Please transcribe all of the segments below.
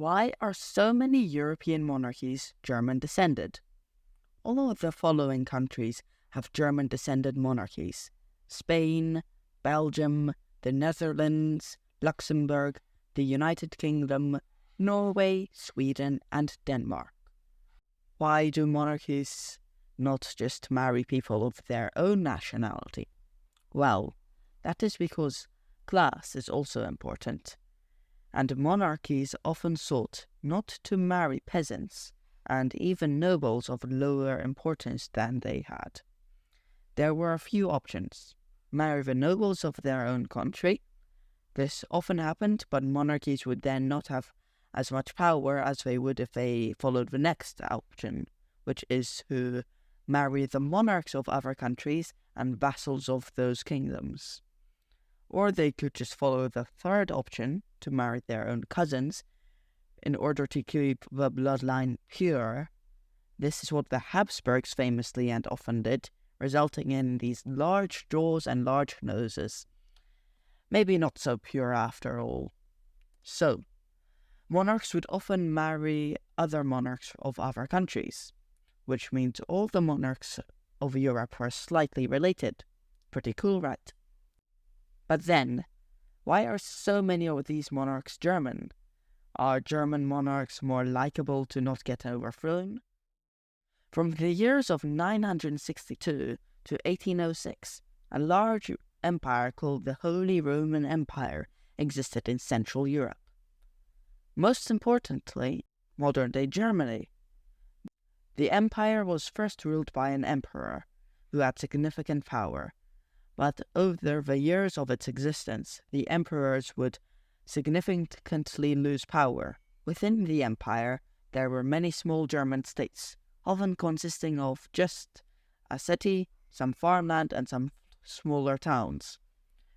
Why are so many European monarchies German-descended? All of the following countries have German-descended monarchies: Spain, Belgium, the Netherlands, Luxembourg, the United Kingdom, Norway, Sweden, and Denmark. Why do monarchies not just marry people of their own nationality? Well, that is because class is also important, and monarchies often sought not to marry peasants and even nobles of lower importance than they had. There were a few options: marry the nobles of their own country. This often happened, but monarchies would then not have as much power as they would if they followed the next option, which is to marry the monarchs of other countries and vassals of those kingdoms. Or they could just follow the third option, to marry their own cousins, in order to keep the bloodline pure. This is what the Habsburgs famously and often did, resulting in these large jaws and large noses. Maybe not so pure after all. So, monarchs would often marry other monarchs of other countries, which means all the monarchs of Europe were slightly related. Pretty cool, right? But then, why are so many of these monarchs German? Are German monarchs more likable to not get overthrown? From the years of 962 to 1806, a large empire called the Holy Roman Empire existed in Central Europe. Most importantly, modern-day Germany. The empire was first ruled by an emperor who had significant power, but over the years of its existence, the emperors would significantly lose power. Within the empire, there were many small German states, often consisting of just a city, some farmland, and some smaller towns.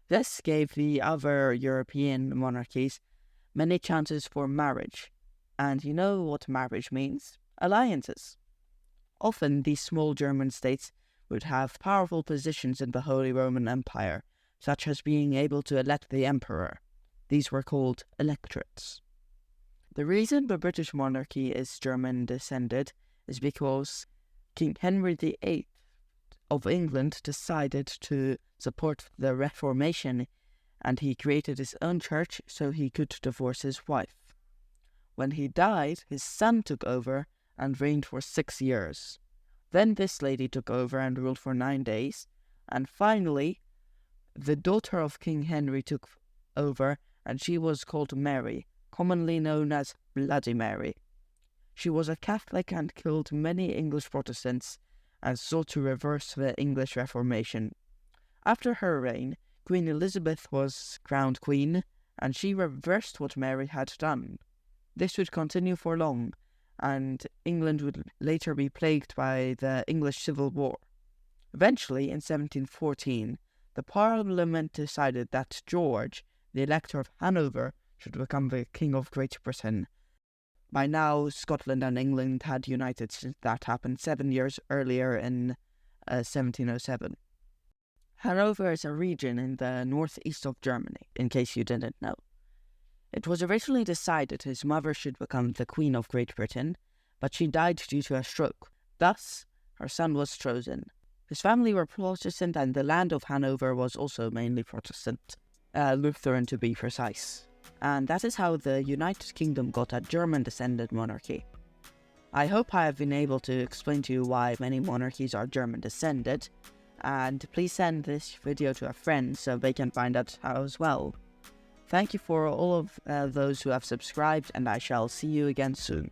This gave the other European monarchies many chances for marriage. And you know what marriage means? Alliances. Often these small German states would have powerful positions in the Holy Roman Empire, such as being able to elect the emperor. These were called electorates. The reason the British monarchy is German-descended is because King Henry VIII of England decided to support the Reformation, and he created his own church so he could divorce his wife. When he died, his son took over and reigned for 6 years. Then this lady took over and ruled for 9 days, and finally, the daughter of King Henry took over, and she was called Mary, commonly known as Bloody Mary. She was a Catholic and killed many English Protestants and sought to reverse the English Reformation. After her reign, Queen Elizabeth was crowned queen, and she reversed what Mary had done. This would continue for long, and England would later be plagued by the English Civil War. Eventually, in 1714, the Parliament decided that George, the Elector of Hanover, should become the King of Great Britain. By now, Scotland and England had united since that happened 7 years earlier in 1707. Hanover is a region in the northeast of Germany, in case you didn't know. It was originally decided his mother should become the Queen of Great Britain, but she died due to a stroke. Thus, her son was chosen. His family were Protestant, and the land of Hanover was also mainly Protestant, Lutheran to be precise. And that is how the United Kingdom got a German-descended monarchy. I hope I have been able to explain to you why many monarchies are German-descended, and please send this video to a friend so they can find out how as well. Thank you for all of those who have subscribed, and I shall see you again soon.